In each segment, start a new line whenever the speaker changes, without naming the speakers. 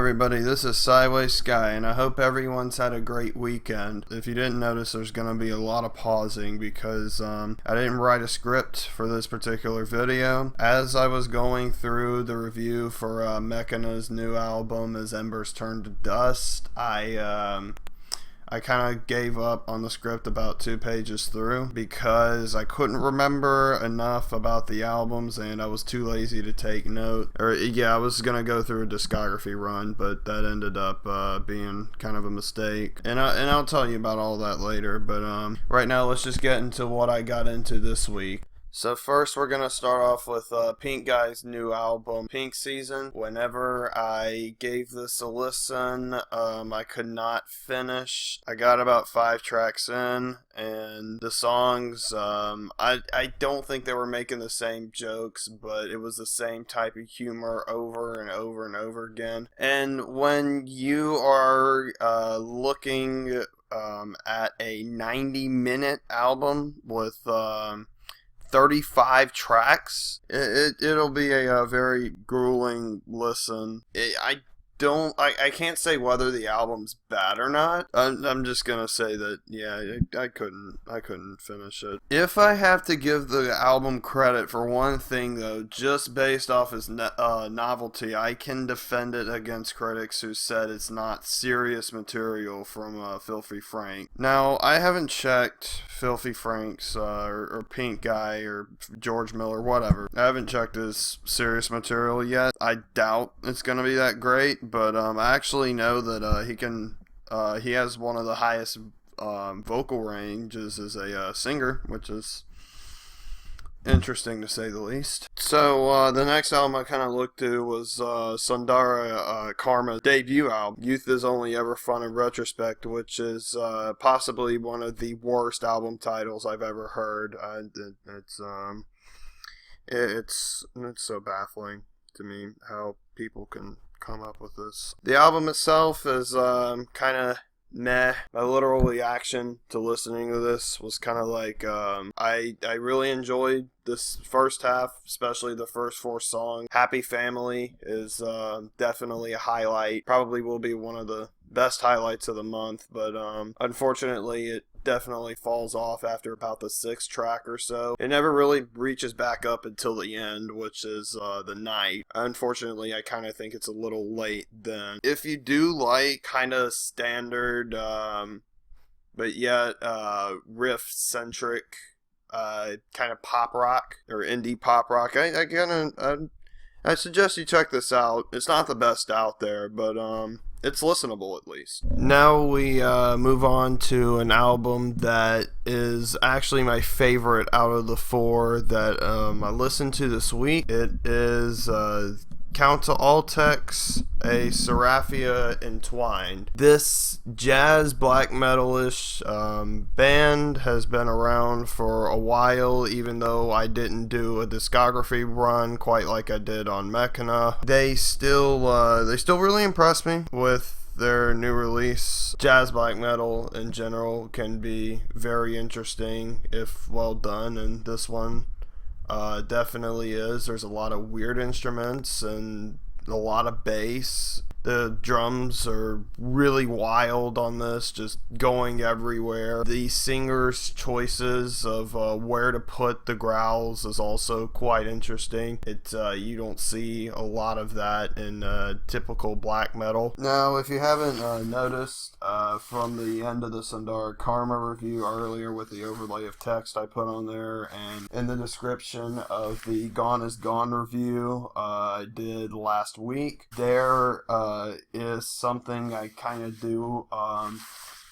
everybody, this is Sideways Sky, and I hope everyone's had a great weekend. If you didn't notice, there's going to be a lot of pausing because I didn't write a script for this particular video. As I was going through the review for Mechina's new album, As Embers Turn to Dust, I kind of gave up on the script about 2 pages through because I couldn't remember enough about the albums and I was too lazy to take note. I was going to go through a discography run, but that ended up being kind of a mistake. And I'll tell you about all that later, but right now let's just get into what I got into this week. So first we're going to start off with Pink Guy's new album, Pink Season. Whenever I gave this a listen, I could not finish. I got about 5 tracks in, and the songs, I don't think they were making the same jokes, but it was the same type of humor over and over and over again. And when you are looking at a 90-minute album with 35 tracks, it'll be a very grueling listen. I can't say whether the album's bad or not. I'm just gonna say that I couldn't finish it. If I have to give the album credit for one thing though, just based off its novelty, I can defend it against critics who said it's not serious material from Filthy Frank. Now I haven't checked Filthy Frank's or Pink Guy or George Miller, whatever. I haven't checked his serious material yet. I doubt it's gonna be that great. But I actually know that he has one of the highest vocal ranges as a singer, which is interesting to say the least. So the next album I kind of looked to was Sundara Karma's debut album, Youth Is Only Ever Fun in Retrospect, which is possibly one of the worst album titles I've ever heard. It's so baffling to me how people can come up with this. The album itself is kind of meh. My literal reaction to listening to this was kind of like I really enjoyed this first half, especially the first 4 songs. Happy Family is definitely a highlight. Probably will be one of the best highlights of the month, but unfortunately it definitely falls off after about the 6th track or so. It never really reaches back up until the end, which is The Night. Unfortunately, I kind of think it's a little late then. If you do like kind of standard, but yet riff-centric kind of pop rock or indie pop rock, I suggest you check this out. It's not the best out there, but it's listenable at least. Now we move on to an album that is actually my favorite out of the 4 that I listened to this week. It is Count to Altex, a Seraphia Entwined. This jazz black metal-ish band has been around for a while, even though I didn't do a discography run quite like I did on Mecca. They still really impress me with their new release. Jazz black metal in general can be very interesting if well done, and this one definitely is. There's a lot of weird instruments and a lot of bass. The drums are really wild on this, just going everywhere. The singer's choices of where to put the growls is also quite interesting. You don't see a lot of that in typical black metal. Now, if you haven't noticed from the end of the Sundara Karma review earlier with the overlay of text I put on there, and in the description of the Gone is Gone review I did last week, there is something I kind of do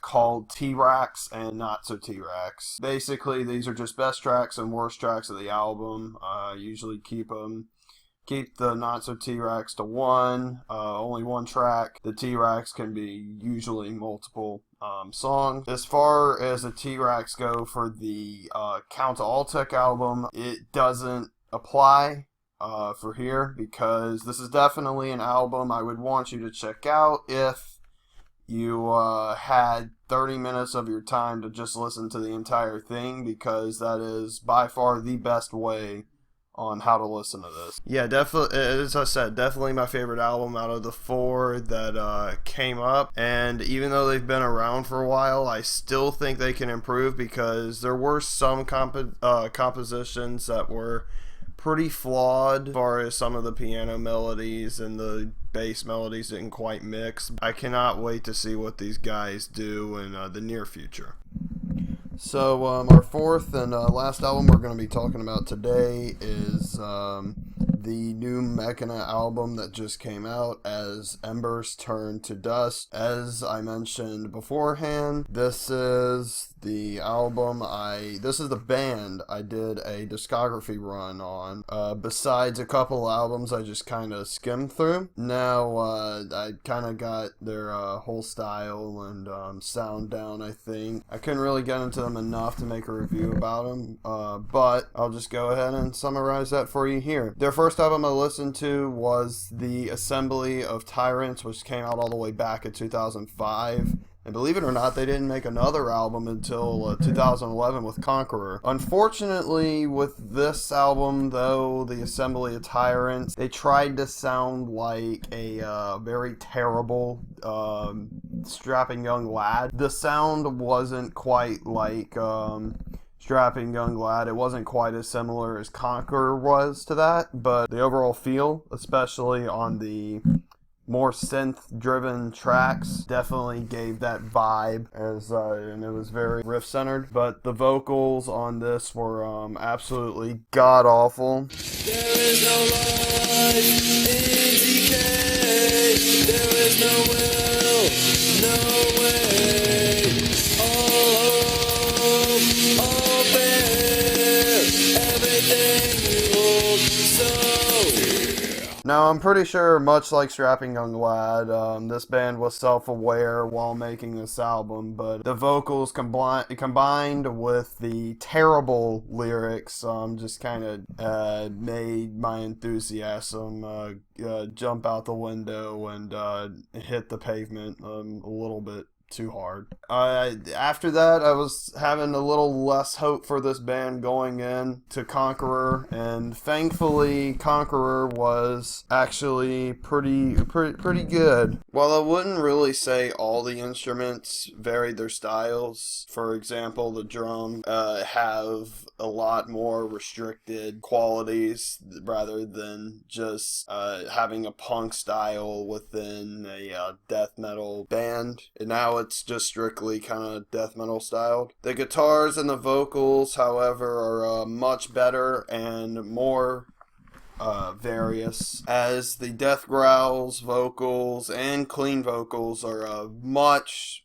called Tirax and Not So Tirax. Basically, these are just best tracks and worst tracks of the album. I usually keep the Not So Tirax to 1, only 1 track. The Tirax can be usually multiple songs. As far as the Tirax go for the Count to Altek album, it doesn't apply for here, because this is definitely an album I would want you to check out if you had 30 minutes of your time to just listen to the entire thing, because that is by far the best way on how to listen to this. Yeah, definitely, as I said, definitely my favorite album out of the 4 that came up. And even though they've been around for a while, I still think they can improve, because there were some compositions that were pretty flawed as far as some of the piano melodies and the bass melodies didn't quite mix. I cannot wait to see what these guys do in the near future. So our fourth and last album we're going to be talking about today is the new Mechina album that just came out, as Embers Turn to Dust. As I mentioned beforehand, this is the album this is the band I did a discography run on. Besides a couple albums I just kind of skimmed through. Now I kind of got their whole style and sound down, I think. I couldn't really get into them enough to make a review about them, but I'll just go ahead and summarize that for you here. Their first album I listened to was The Assembly of Tyrants, which came out all the way back in 2005. And believe it or not, they didn't make another album until 2011 with Conqueror. Unfortunately, with this album, though, The Assembly of Tyrants, they tried to sound like a very terrible strapping young lad. The sound wasn't quite like strapping young lad. It wasn't quite as similar as Conqueror was to that, but the overall feel, especially on the more synth-driven tracks, definitely gave that vibe, and it was very riff-centered. But the vocals on this were absolutely god-awful.
There is no life in decay. There is no will, no way. All hope, all fair. Everything you hold so.
Now, I'm pretty sure, much like Strapping Young Lad, this band was self-aware while making this album, but the vocals combined with the terrible lyrics just kind of made my enthusiasm jump out the window and hit the pavement a little bit too hard. After that, I was having a little less hope for this band going in to Conqueror, and thankfully Conqueror was actually pretty good. While I wouldn't really say all the instruments varied their styles, for example, the drum have a lot more restricted qualities rather than just having a punk style within a death metal band. And now it's just strictly kind of death metal styled. The guitars and the vocals, however, are much better and more various, as the death growls, vocals, and clean vocals are much,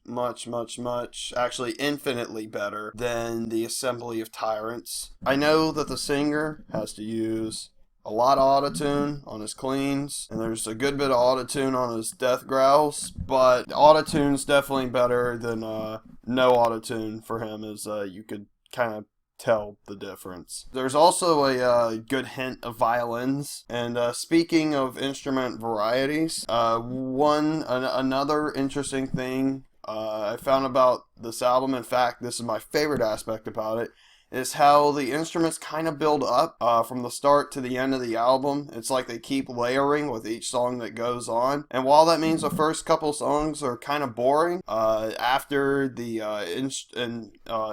actually infinitely better than the Assembly of Tyrants. I know that the singer has to use a lot of autotune on his cleans, and there's a good bit of autotune on his death growls, but autotune's definitely better than no autotune for him, as you could kind of tell the difference. There's also a good hint of violins, and speaking of instrument varieties, another interesting thing I found about this album, in fact this is my favorite aspect about it, is how the instruments kind of build up from the start to the end of the album. It's like they keep layering with each song that goes on. And while that means the first couple songs are kind of boring, after the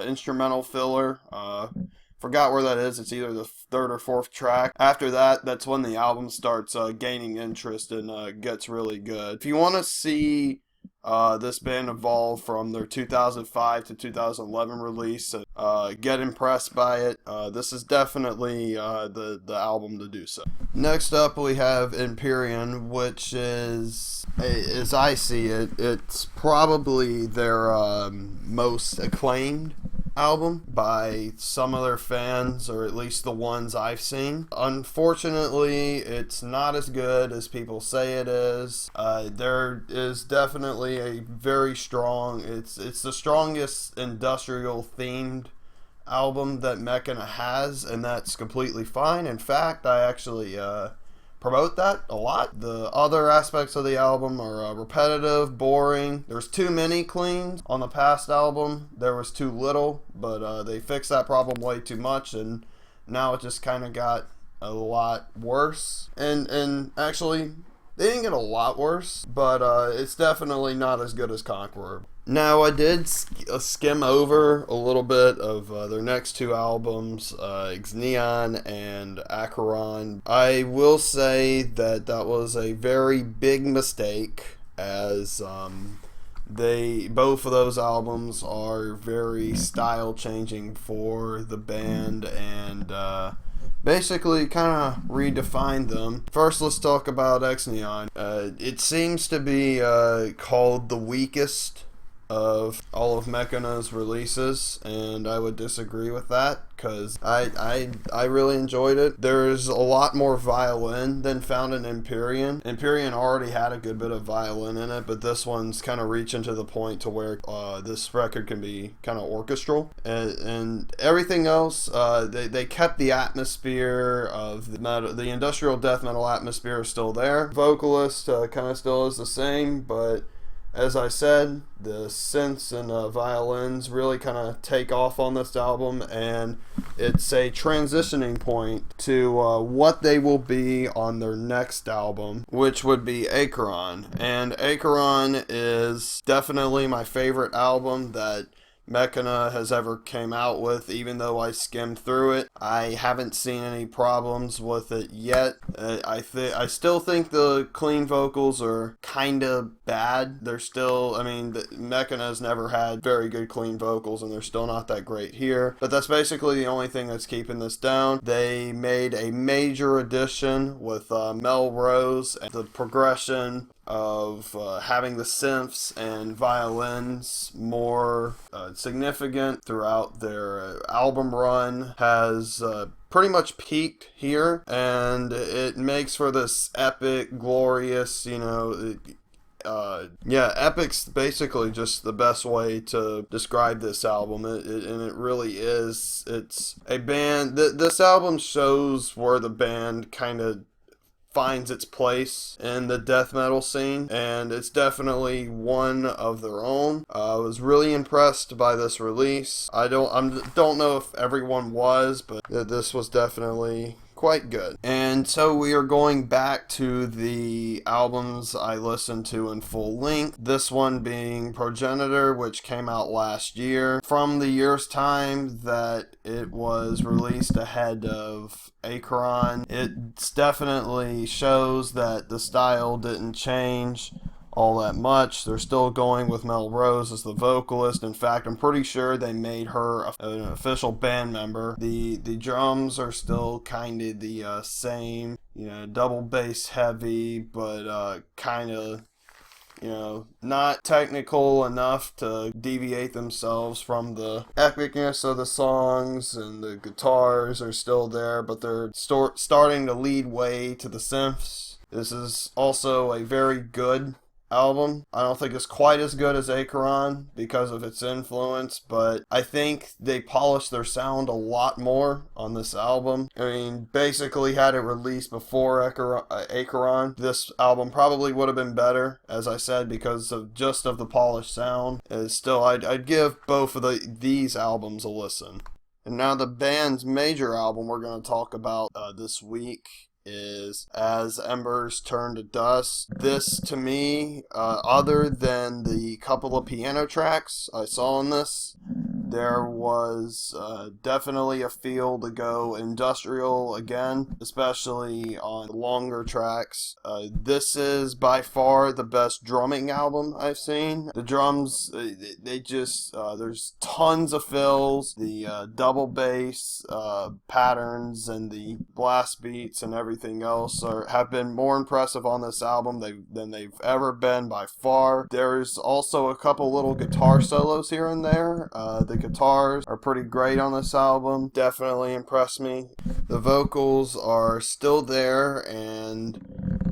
instrumental filler, forgot where that is, it's either the third or fourth track. After that, that's when the album starts gaining interest and gets really good. If you want to see this band evolved from their 2005 to 2011 release, get impressed by it, this is definitely the album to do so. Next up we have Empyrean, which is, as I see it, it's probably their most acclaimed album by some of their fans, or at least the ones I've seen. Unfortunately, it's not as good as people say it is. There is definitely a very strong, it's the strongest industrial themed album that Mecca has, and that's completely fine. In fact, I actually promote that a lot. The other aspects of the album are repetitive, boring. There's too many cleans. On the past album, there was too little, but they fixed that problem way too much, and now it just kind of got a lot worse. And actually, they didn't get a lot worse, but it's definitely not as good as Conqueror. Now, I did skim over a little bit of their next two albums, Xeon and Acheron. I will say that was a very big mistake, as both of those albums are very style changing for the band, and basically kind of redefined them. First, let's talk about Xeon. It seems to be called the weakest of all of Mechina's releases, and I would disagree with that, because I really enjoyed it. There's a lot more violin than found in Empyrean. Empyrean already had a good bit of violin in it, but this one's kind of reaching to the point to where this record can be kind of orchestral. And everything else, they kept the atmosphere of the industrial death metal atmosphere is still there. Vocalist kind of still is the same, but as I said, the synths and violins really kind of take off on this album, and it's a transitioning point to what they will be on their next album, which would be Acheron. And Acheron is definitely my favorite album that Mechina has ever came out with. Even though I skimmed through it, I haven't seen any problems with it yet. I still think the clean vocals are kind of bad. They're still, Mechina's never had very good clean vocals, and they're still not that great here. But that's basically the only thing that's keeping this down. They made a major addition with Melrose, and the progression of having the synths and violins more significant throughout their album run has pretty much peaked here, and it makes for this epic, glorious, epic's basically just the best way to describe this album, and it really is. It's a band, this album shows where the band kind of finds its place in the death metal scene, and it's definitely one of their own. I was really impressed by this release. I don't know if everyone was, but this was definitely quite good. And so we are going back to the albums I listened to in full length. This one being Progenitor, which came out last year. From the year's time that it was released ahead of Acheron, it definitely shows that the style didn't change all that much. They're still going with Melrose as the vocalist. In fact, I'm pretty sure they made her an official band member. The drums are still kind of the same, double bass heavy, but kind of, not technical enough to deviate themselves from the epicness of the songs, and the guitars are still there, but they're starting to lead way to the synths. This is also a very good album. I don't think it's quite as good as Acheron because of its influence, but I think they polished their sound a lot more on this album. Basically had it released before Acheron, this album probably would have been better, as I said, because of the polished sound. Still, I'd give both of these albums a listen. And now the band's major album we're going to talk about this week is As Embers Turn to Dust. This, to me, other than the couple of piano tracks I saw in this, there was definitely a feel to go industrial again, especially on longer tracks. This is by far the best drumming album I've seen. The drums, there's tons of fills, the double bass patterns and the blast beats and everything else have been more impressive on this album than they've ever been by far. There's also a couple little guitar solos here and there. The guitars are pretty great on this album. Definitely impressed me. The vocals are still there, and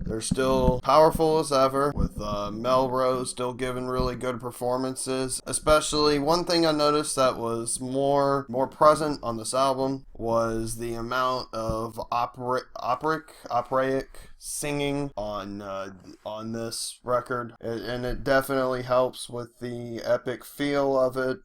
they're still powerful as ever, with Melrose still giving really good performances. Especially, one thing I noticed that was more present on this album was the amount of operatic singing on this record, and it definitely helps with the epic feel of it,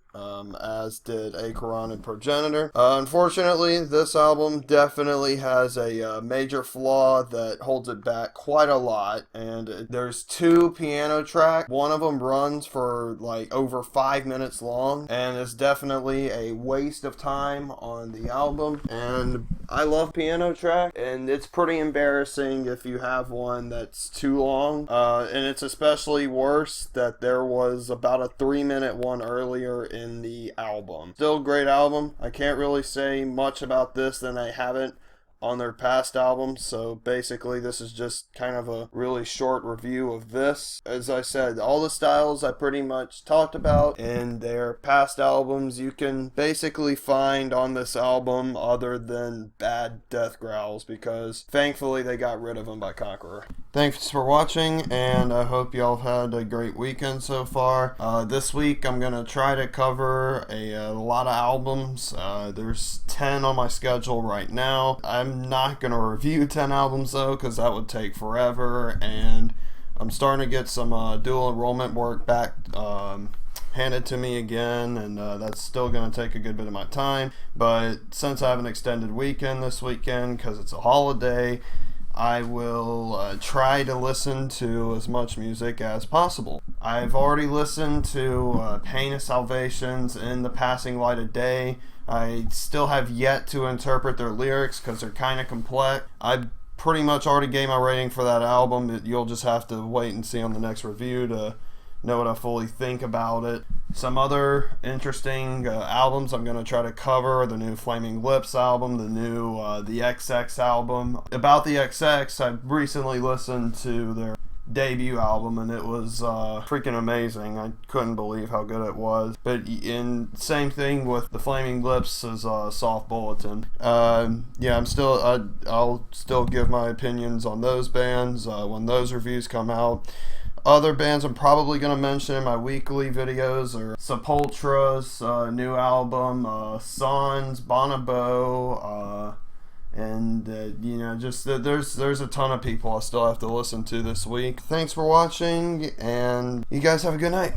as did Acheron and Progenitor. Unfortunately, this album definitely has a major flaw that holds it back quite a lot, and there's 2 piano tracks. One of them runs for like over 5 minutes long, and it's definitely a waste of time on the album. And I love piano track, and it's pretty embarrassing if you have one that's too long, and it's especially worse that there was about a 3-minute one earlier in the album. Still a great album. I can't really say much about this than I haven't on their past albums, so basically this is just kind of a really short review of this. As I said, all the styles I pretty much talked about in their past albums you can basically find on this album, other than bad death growls, because thankfully they got rid of them by Conqueror. Thanks for watching, and I hope y'all have had a great weekend so far. This week I'm gonna try to cover a lot of albums. There's 10 on my schedule right now. I'm not going to review 10 albums though, because that would take forever, and I'm starting to get some dual enrollment work back handed to me again, and that's still going to take a good bit of my time. But since I have an extended weekend this weekend, because it's a holiday, I will try to listen to as much music as possible. I've already listened to Pain of Salvation's In the Passing Light of Day. I still have yet to interpret their lyrics because they're kind of complex. I pretty much already gave my rating for that album. You'll just have to wait and see on the next review to know what I fully think about it. Some other interesting albums I'm going to try to cover: the new Flaming Lips album, the new the XX album. About the XX, I recently listened to their debut album, and it was freaking amazing. I couldn't believe how good it was. But same thing with the Flaming Lips as Soft Bulletin. Yeah, I'll still give my opinions on those bands when those reviews come out. Other bands I'm probably going to mention in my weekly videos are Sepultura's new album, Sans, Bonobo, and just there's a ton of people I still have to listen to this week. Thanks for watching, and you guys have a good night.